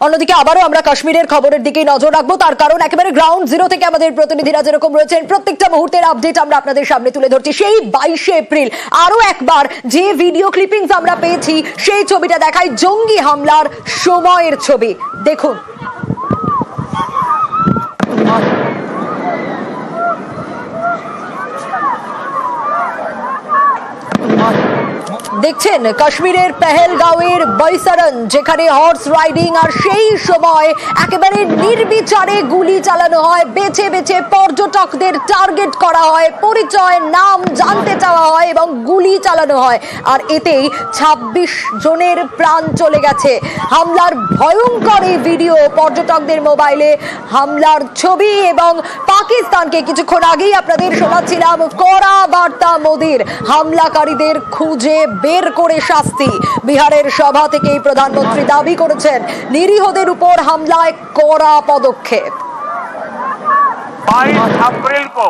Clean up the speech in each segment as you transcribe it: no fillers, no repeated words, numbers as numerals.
অন্যদিকে আবারও আমরা কাশ্মীরের খবরের দিকে নজর রাখবো, তার কারণ একেবারে গ্রাউন্ড জিরো থেকে আমাদের প্রতিনিধিরা যেরকম রয়েছেন প্রত্যেকটা মুহূর্তের আপডেট আমরা আপনাদের সামনে তুলে ধরছি। সেই 22 এপ্রিল আরো একবার যে ভিডিও ক্লিপিংস আমরা পেয়েছি সেই ছবিটা দেখায় জঙ্গি হামলার সময়ের ছবি। দেখুন, দেখছেন কাশ্মীরের পেহেলগাঁওয়ের বৈসারন, যেখানে হর্স রাইডিং, আর সেই সময় একেবারে নির্বিচারে গুলি চালানো হয়, বেছে বেছে পর্যটকদের টার্গেট করা হয়, পরিচয় নাম জানতে চাওয়া হয় এবং গুলি চালানো হয়। আর এতেই 26 জনের প্রাণ চলে গেছে। হামলার ভয়ঙ্কর এই ভিডিও, পর্যটকদের মোবাইলে হামলার ছবি এবং পাকিস্তানকে কিছুক্ষণ আগেই আপনাদের শোনাচ্ছিলাম কড়া বার্তা মোদির, হামলাকারীদের খুঁজে বের করে শাস্তি। বিহারের সভা থেকেই প্রধানমন্ত্রী দাবি করেছেন নিরীহদের উপর হামলায় কড়া পদক্ষেপ। 22 अप्रैल को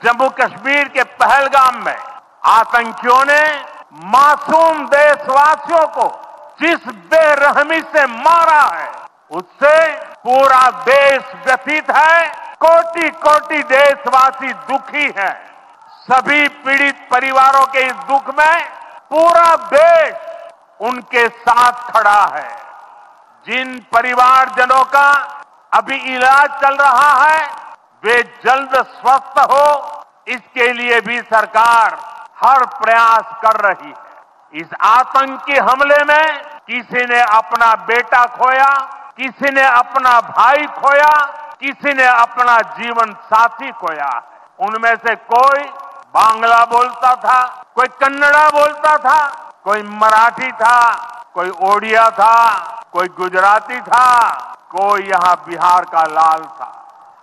जम्मू कश्मीर के पहलगाम में आतंकियों ने मासूम देशवासियों को जिस बेरहमी से मारा है उससे पूरा देश व्यथित है। कोटि कोटि देशवासी दुखी हैं। सभी पीड़ित परिवारों के इस दुख में पूरा देश उनके साथ खड़ा है। जिन परिवारजनों का अभी इलाज चल रहा है वे जल्द स्वस्थ हो, इसके लिए भी सरकार हर प्रयास कर रही है। इस आतंकी हमले में किसी ने अपना बेटा खोया, किसी ने अपना भाई खोया, किसी ने अपना जीवन साथी खोया है। उनमें से कोई बांग्ला बोलता था, कोई कन्नड़ा बोलता था, कोई मराठी था, कोई ओडिया था, कोई गुजराती था, कोई यहाँ बिहार का लाल था।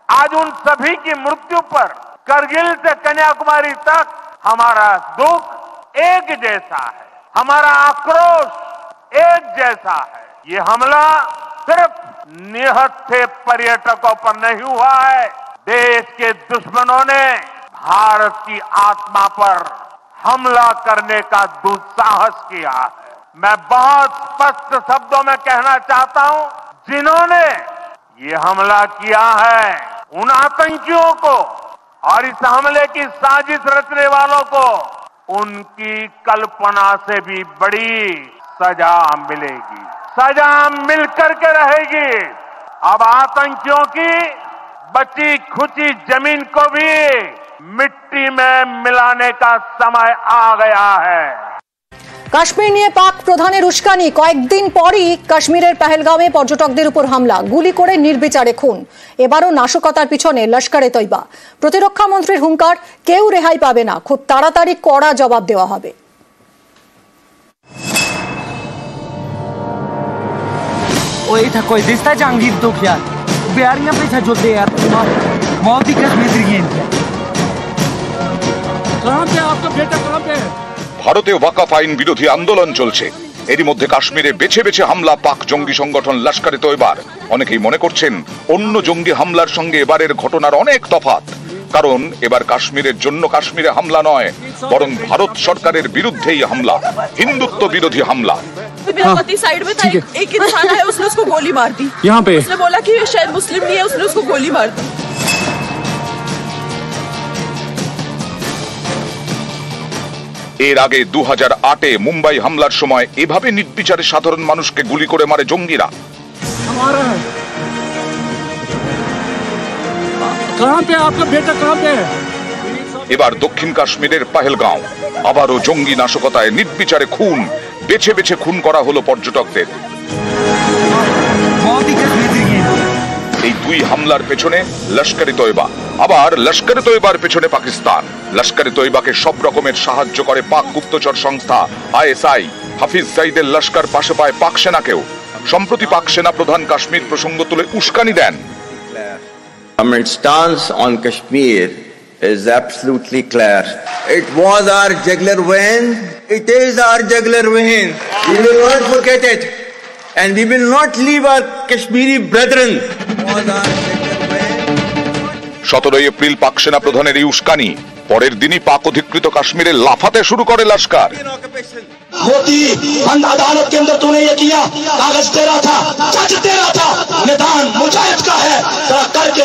आज उन सभी की मृत्यु पर करगिल से कन्याकुमारी तक हमारा दुख एक जैसा है, हमारा आक्रोश एक जैसा है। ये हमला सिर्फ निहत्थे पर्यटकों पर नहीं हुआ है, देश के दुश्मनों ने भारत की आत्मा पर हमला करने का दुस्साहस किया है। मैं बहुत स्पष्ट शब्दों में कहना चाहता हूं, जिन्होंने ये हमला किया है उन आतंकियों को और इस हमले की साजिश रचने वालों को उनकी कल्पना से भी बड़ी सजा मिलेगी, सजा मिलकर के रहेगी। अब आतंकियों की बची खुची जमीन को भी मिट्टी में मिलाने का समय आ गया है। কাশ্মীর নিয়ে পাক প্রধানের উস্কানি, কয়েকদিন পরই কাশ্মীরের পেহেলগাঁওয়ে পর্যটকদের উপর হামলা, গুলি করে নির্বিচারে খুন। এবারও নাশকতার পিছনে লস্করে তৈবা। প্রতিরক্ষা মন্ত্রীর হুঙ্কার, কেউ রেহাই পাবে না, খুব তাড়াতাড়ি কড়া জবাব দেওয়া হবে। ওই था कोई दिसता जहांगीर तो क्या बिहारियां पैसा जो दे यार मौत ही कश्मीर गए कहां पे आपका बेटा कहां पे? ভারতে ওয়াকফ আইন বিরোধী আন্দোলন চলছে। এরই মধ্যে কাশ্মীরে বেছে বেছে হামলা পাক জঙ্গি সংগঠন লস্করে তৈবার। অনেকেই মনে করছেন অন্য জঙ্গি হামলার সঙ্গে এবারের ঘটনার অনেক তফাৎ। কারণ এবার কাশ্মীরের জন্য কাশ্মীরে হামলা নয়, বরং ভারত সরকারের বিরুদ্ধেই হামলা, হিন্দুত্ব বিরোধী হামলা। मेरा पति साइड में था, एक इंसान है उसने उसको गोली मार दी। यहाँ पे उसने बोला कि शायद मुस्लिम नहीं है, उसने उसको गोली मार दी। এর আগে 2008-এ মুম্বাই হামলার সময় এভাবে নির্বিচারে সাধারণ মানুষকে গুলি করে মারে জঙ্গিরা। এবার দক্ষিণ কাশ্মীরের পেহেলগাঁও, আবারও জঙ্গি নাশকতায় নির্বিচারে খুন, বেছে বেছে খুন করা হলো পর্যটকদের। এই দুই হামলার পেছনে লস্করে তৈবা, আবার লস্করে তৈবার পেছনে পাকিস্তান। লস্করে তৈবাকে সব রকমের সাহায্য করে পাক গুপ্তচর সংস্থা আইএসআই। হাফিজ সাইদের লস্কর পাশে পায় পাক সেনাকেও। সম্প্রতি পাক সেনা প্রধান কাশ্মীর প্রসঙ্গ তুলে উস্কানি দেন। Our stance on Kashmir is absolutely clear. It was our jugular vein. It is our jugular vein. We will not forget it. And we will not leave our Kashmiri brethren. 17 April পাক সেনা প্রধানের এই উস্কানি, পরের দিনই পাক অধিকৃত কাশ্মীরে লাফাতে শুরু করে লস্কর। मोदी बंद अदालत के अंदर तूने ये किया, कागज तेरा था, जज तेरा था,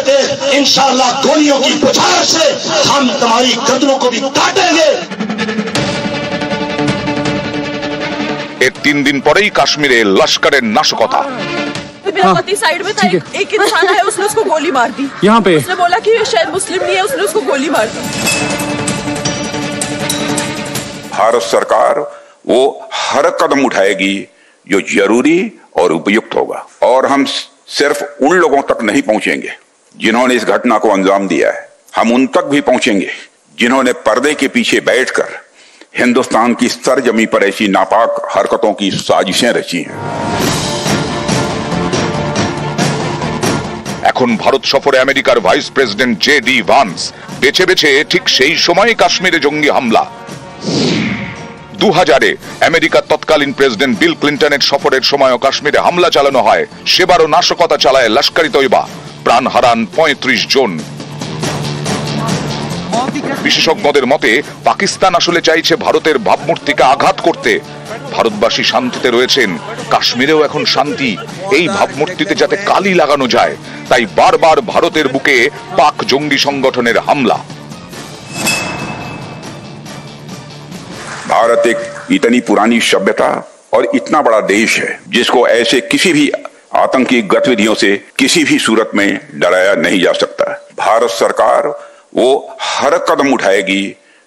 देते इंशाअल्लाह गोलियों की बौछार से हम तुम्हारी गर्दनों को भी काटेंगे। এর 3 দিন পরেই কাশ্মীরে লস্করের নাশকতা। मेरा पति साइड में था, एक इंसान आया, उसने उसको गोली मार दी यहाँ पे। उसने बोला कि शायद मुस्लिम नहीं है, उसने उसको गोली मार दी। भारत सरकार वो हर कदम उठाएगी जो जरूरी और उपयुक्त होगा, और हम सिर्फ उन लोगों तक नहीं पहुंचेंगे जिन्होंने इस घटना को अंजाम दिया है, हम उन तक भी पहुंचेंगे जिन्होंने पर्दे के पीछे बैठकर हिंदुस्तान की सरजमी पर ऐसी नापाक हरकतों की साजिशें रची हैं। এখন ভারত সফরে আমেরিকার ভাইস প্রেসিডেন্ট জে.ডি. ভান্স বেছে বেছে ঠিক সেই সময় কাশ্মীরে জঙ্গি হামলা। 2000-এ আমেরিকার তৎকালীন প্রেসিডেন্ট বিল ক্লিন্টনের সফরের সময়ও কাশ্মীরে হামলা চালানো হয়। সেবারও নাশকতা চালায় লস্কর-ই তৈবা, প্রাণ হারান 35 জন। বিশেষজ্ঞদের মতে পাকিস্তান আসলে চাইছে ভারতের ভাবমূর্তিকে আঘাত করতে। ভারতবাসী শান্তিতে রয়েছেন, কাশ্মীরেও এখন শান্তি, এই ভাবমূর্তিতে যাতে কালি লাগানো যায় তাই বারবার ভারতের বুকে পাক জঙ্গি সংগঠনের হামলা। भारत एक इतनी पुरानी सभ्यता और इतना बड़ा देश है जिसको ऐसे किसी भी आतंकी गतिविधियों से किसी भी सूरत में डराया नहीं जा सकता। भारत सरकार वो हर कदम उठाएगी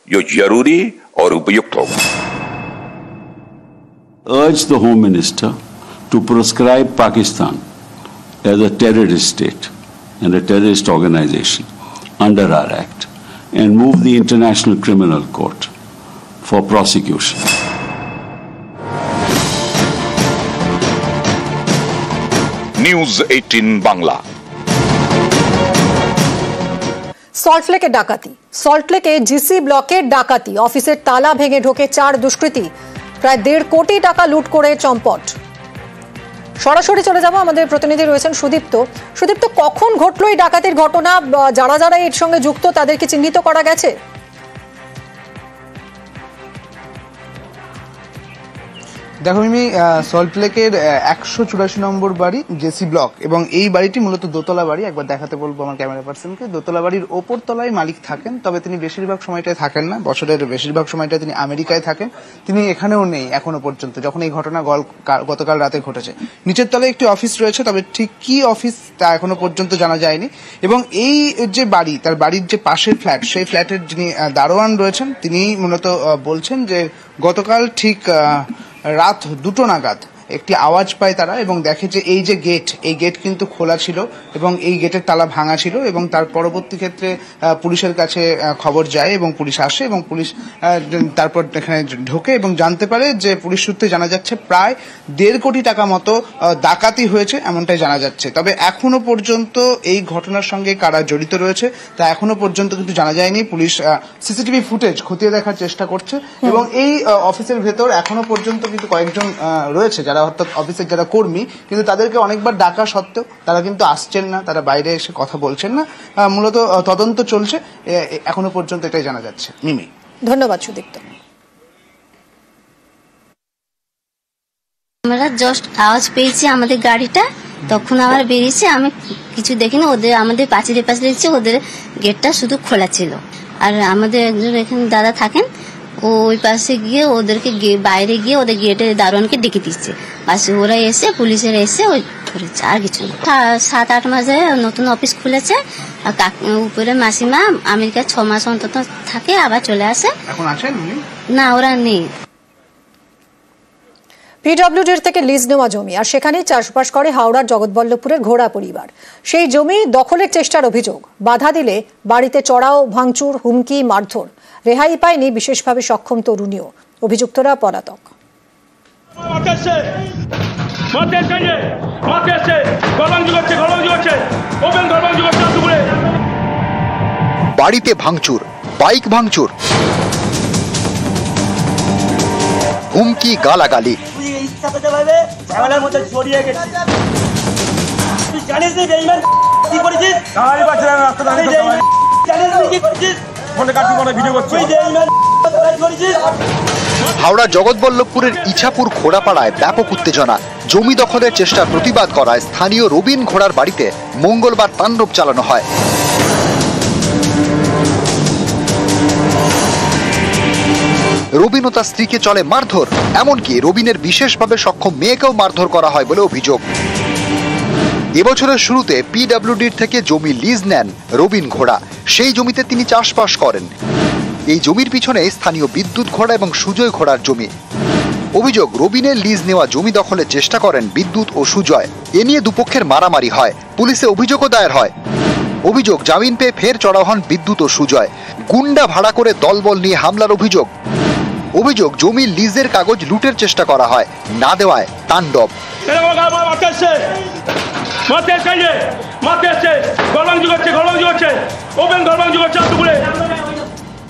जो जरूरी और उपयुक्त होगा। Urge the Home Minister to proscribe Pakistan as a terrorist state and a terrorist organization under our Act and move the International Criminal Court for prosecution. News 18 Bangla. সল্টলেকে ডাকাতি, সল্টলেকে জিসি ব্লকে ডাকাতি, অফিসের তালা ভেঙে ঢোকে 4 দুষ্কৃতী, প্রায় 1.5 কোটি টাকা লুট করে চম্পট। সরাসরি চলে যাব, আমাদের প্রতিনিধি রয়েছেন সুদীপ্ত। সুদীপ্ত, কখন ঘটলো এই ডাকাতির ঘটনা? যারা যারা এর সঙ্গে যুক্ত তাদেরকে চিহ্নিত করা গেছে? দেখো মিমি, সল্টলেকের 184 নম্বর বাড়ি জেসি ব্লক, এবং এই বাড়িটি মূলত দোতলা বাড়ি। একবার দেখাতে বলবো আমার ক্যামেরা পার্সনকে। দোতলা বাড়ির ওপর তলায় মালিক থাকেন, তবে তিনি বেশিরভাগ সময়টাই থাকেন না, বছরের বেশিরভাগ সময়টা তিনি আমেরিকায় থাকেন। তিনি এখানেও নেই এখনো পর্যন্ত, যখন এই ঘটনা গতকাল রাতে ঘটেছে। নিচের তলায় একটি অফিস রয়েছে, তবে ঠিক কি অফিস তা এখনো পর্যন্ত জানা যায়নি। এবং এই যে বাড়ি, তার বাড়ির যে পাশের ফ্ল্যাট, সেই ফ্ল্যাটের যিনি দারোয়ান রয়েছেন তিনি মূলত বলছেন যে গতকাল ঠিক রাত 2টো নাগাদ একটি আওয়াজ পায় তারা, এবং দেখে যে এই যে গেট, এই গেট কিন্তু খোলা ছিল এবং এই গেটের তালা ভাঙা ছিল। এবং তার পরবর্তী ক্ষেত্রে পুলিশের কাছে খবর যায় এবং পুলিশ আসে, এবং পুলিশ তারপর এখানে ঢোকে এবং জানতে পারে যে পুলিশ সূত্রে জানা যাচ্ছে প্রায় 1.5 কোটি টাকা মতো ডাকাতি হয়েছে, এমনটাই জানা যাচ্ছে। তবে এখনো পর্যন্ত এই ঘটনার সঙ্গে কারা জড়িত রয়েছে তা এখনো পর্যন্ত কিন্তু জানা যায়নি। পুলিশ সিসিটিভি ফুটেজ খতিয়ে দেখার চেষ্টা করছে, এবং এই অফিসের ভেতর এখনো পর্যন্ত কিন্তু কয়েকজন রয়েছে যারা অর্থাৎ অফিসের যারা কর্মী, কিন্তু তাদেরকে অনেকবার ডাকা সত্ত্বেও তারা কিন্তু আসছেন না, তারা বাইরে এসে কথা বলছেন না। মূলত তদন্ত চলছে এখনো পর্যন্ত, এটাই জানা যাচ্ছে। মিমি, ধন্যবাদ সুদীপ্ত। আমরা জাস্ট আওয়াজ পেয়েছি আমাদের গাড়িটা, তখন আমরা বেরিয়েছি, আমি কিছু দেখিনি। ওদের আমাদের পাঁচিলে দিচ্ছে, ওদের গেটটা শুধু খোলা ছিল। আর আমাদের একজন এখানে দাদা থাকেন, ওই পাশে গিয়ে ওদেরকে বাইরে গিয়ে ওদের গেটে দারোয়ানকে ডেকে দিচ্ছে। পাশে ওরা এসে পুলিশের এসে ওই ধরেছে, আর কিছু না। 7-8 মাসে নতুন অফিস খুলেছে। আর উপরে মাসিমা আমেরিকা 6 মাস অন্তত থাকে, আবার চলে আসে। এখন আছেন না, ওরা নেই। পিডব্লিউডির থেকে লিজ নেওয়া জমি, আর সেখানেই চাষবাস করে হাওড়ার জগৎবল্লভপুরের ঘোড়া পরিবার। সেই জমি দখলের চেষ্টার অভিযোগ, বাধা দিলে বাড়িতে চড়াও, ভাঙচুর, হুমকি, মারধর। রেহাই পায়নি বিশেষভাবে সক্ষম তরুণীও, অভিযুক্তরা পলাতক। বাড়িতে ভাঙচুর, বাইক ভাঙচুর, হুমকি, গালাগালি। হাওড়া জগৎবল্লভপুরের ইছাপুর ঘোড়াপাড়ায় ব্যাপক উত্তেজনা। জমি দখলের চেষ্টার প্রতিবাদ করায় স্থানীয় রবিন ঘোড়ার বাড়িতে মঙ্গলবার তাণ্ডব চালানো হয়। রবিন ও তার স্ত্রীকে চলে মারধর, এমনকি রবিনের বিশেষভাবে সক্ষম মেয়েকেও মারধর করা হয় বলে অভিযোগ। এবছরের শুরুতে পিডব্লিউডির থেকে জমি লিজ নেন রবিন ঘোড়া। সেই জমিতে তিনি চাষবাস করেন। এই জমির পিছনে স্থানীয় বিদ্যুৎ ঘোড়া এবং সুজয় ঘোড়ার জমি। অভিযোগ, রবিনের লিজ নেওয়া জমি দখলের চেষ্টা করেন বিদ্যুৎ ও সুজয়। এ নিয়ে দুপক্ষের মারামারি হয়, পুলিশে অভিযোগও দায়ের হয়। অভিযোগ, জামিন পেয়ে ফের চড়াও হন বিদ্যুৎ ও সুজয়। গুন্ডা ভাড়া করে দলবল নিয়ে হামলার অভিযোগ। অভিযোগ, জমির লিজের কাগজ লুটের চেষ্টা করা হয়, না দেওয়ায় তাণ্ডব।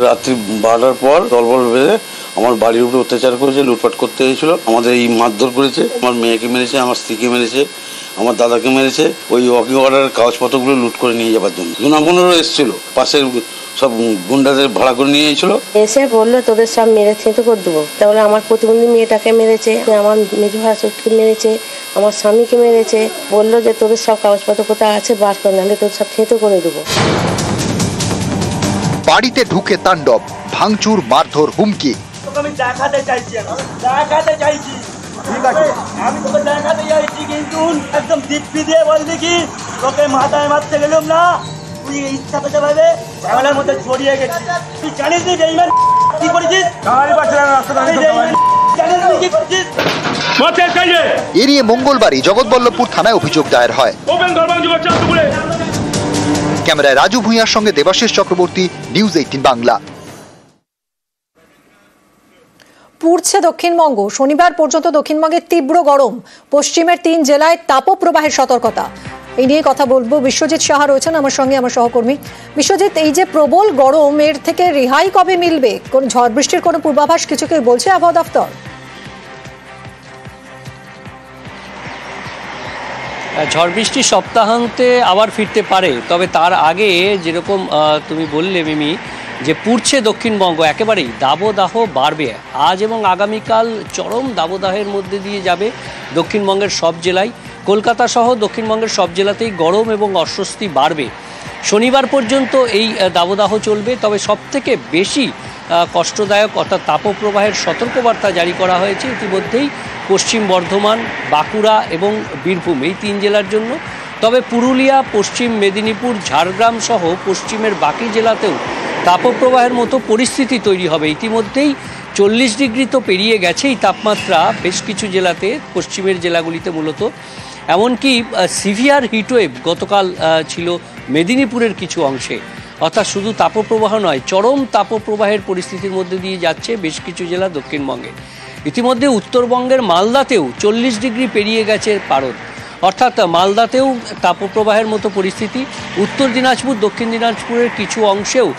রাত্রি 12টার পর দলবল বেঁধে আমার বাড়ির উপরে অত্যাচার করেছে, লুটপাট করতে এসেছিল। আমাদের এই মারধর করেছে, আমার মেয়েকে মেরেছে, আমার স্ত্রীকে মেরেছে, আমার দাদাকে মেরেছে, ওই ওয়াকিং অর্ডারের কাগজপত্রগুলো লুট করে নিয়ে যাবার জন্য। জুনামনেরও এসেছিল, পাশের সব গুন্ডাদের ভাড়া করে নিয়ে এসেছিল। এসে বললো তোদের সব মেরে থেঁতো করে দেবো। তাহলে আমার প্রতিবন্ধী মেয়েটাকে মেরেছে, আমার মেজো ভাসুরকে মেরেছে, আমার স্বামীকে মেরেছে। বললো যে তোদের সব কাগজপত্র কোথায় আছে বার করে, নাহলে তোদের সব থেঁতো করে দেবো। বাড়িতে ঢুকে তাণ্ডব, ভাঙচুর, মারধর, হুমকি। আমি দেখাতে চাইছি, ঠিক আছে, আমি তোকে দেখাতে চাইছি, কিন্তু একদম দিব্যি দিয়ে বলবি কি তোকে মাথায় মারতে গেলাম না, তুই ইচ্ছা পেতে পারবে ঝামেলার মধ্যে জড়িয়ে গেছিস। তুই জানিস নি বেঈমান কি করেছিস? এ নিয়ে মঙ্গলবারই জগৎবল্লভপুর থানায় অভিযোগ দায়ের হয়। ক্যামেরায় রাজু ভূঁইয়ার সঙ্গে দেবাশিস চক্রবর্তী, নিউজ 18 বাংলা। পুড়ছে দক্ষিণবঙ্গ। শনিবার পর্যন্ত দক্ষিণবঙ্গে তীব্র গরম। পশ্চিমের 3 জেলায় তাপপ্রবাহের সতর্কতা। এই নিয়ে কথা বলবো। বিশ্বজিৎ সাহা রয়েছেন আমার সঙ্গে, আমার সহকর্মী। বিশ্বজিৎ, এই যে প্রবল গরম, এর থেকে রেহাই কবে মিলবে? কোন ঝড় বৃষ্টির কোনো পূর্বাভাস কিছু কি বলছে আবহাওয়া দপ্তর? ঝড় বৃষ্টি সপ্তাহান্তে আবার ফিরতে পারে, তবে তার আগে যেরকম তুমি বললে মিমি, যে পুড়ছে দক্ষিণবঙ্গ, একেবারেই দাবদাহ বাড়বে। আজ এবং আগামীকাল চরম দাবদাহের মধ্যে দিয়ে যাবে দক্ষিণবঙ্গের সব জেলায়। কলকাতা সহ দক্ষিণবঙ্গের সব জেলাতেই গরম এবং অস্বস্তি বাড়বে। শনিবার পর্যন্ত এই দাবদাহ চলবে। তবে সবথেকে বেশি কষ্টদায়ক অর্থাৎ তাপপ্রবাহের সতর্কবার্তা জারি করা হয়েছে ইতিমধ্যেই পশ্চিম বর্ধমান, বাঁকুড়া এবং বীরভূম, এই 3 জেলার জন্য। তবে পুরুলিয়া, পশ্চিম মেদিনীপুর, ঝাড়গ্রাম সহ পশ্চিমের বাকি জেলাতেও তাপপ্রবাহের মতো পরিস্থিতি তৈরি হবে। ইতিমধ্যেই 40 ডিগ্রি তো পেরিয়ে গেছেই তাপমাত্রা বেশ কিছু জেলাতে, পশ্চিমের জেলাগুলিতে মূলত। এমনকি সিভিয়ার হিটওয়েভ গতকাল ছিল মেদিনীপুরের কিছু অংশে। অর্থাৎ শুধু তাপপ্রবাহ নয়, চরম তাপপ্রবাহের পরিস্থিতির মধ্যে দিয়ে যাচ্ছে বেশ কিছু জেলা দক্ষিণবঙ্গে। ইতিমধ্যে উত্তরবঙ্গের মালদাতেও 40 ডিগ্রি পেরিয়ে গেছে পারদ। অর্থাৎ মালদাতেও তাপপ্রবাহের মতো পরিস্থিতি। উত্তর দিনাজপুর, দক্ষিণ দিনাজপুরের কিছু অংশেও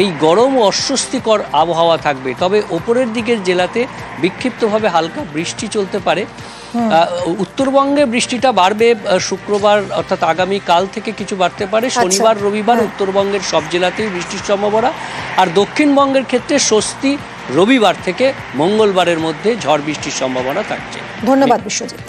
এই গরম ও অস্বস্তিকর আবহাওয়া থাকবে। তবে ওপরের দিকের জেলাতে বিক্ষিপ্তভাবে হালকা বৃষ্টি চলতে পারে। উত্তরবঙ্গে বৃষ্টিটা বাড়বে শুক্রবার, অর্থাৎ আগামী কাল থেকে কিছু বাড়তে পারে। শনিবার, রবিবার উত্তরবঙ্গের সব জেলাতেই বৃষ্টির সম্ভাবনা। আর দক্ষিণবঙ্গের ক্ষেত্রে স্বস্তি রবিবার থেকে মঙ্গলবারের মধ্যে ঝড় বৃষ্টির সম্ভাবনা থাকছে। ধন্যবাদ বিশ্বজিৎ।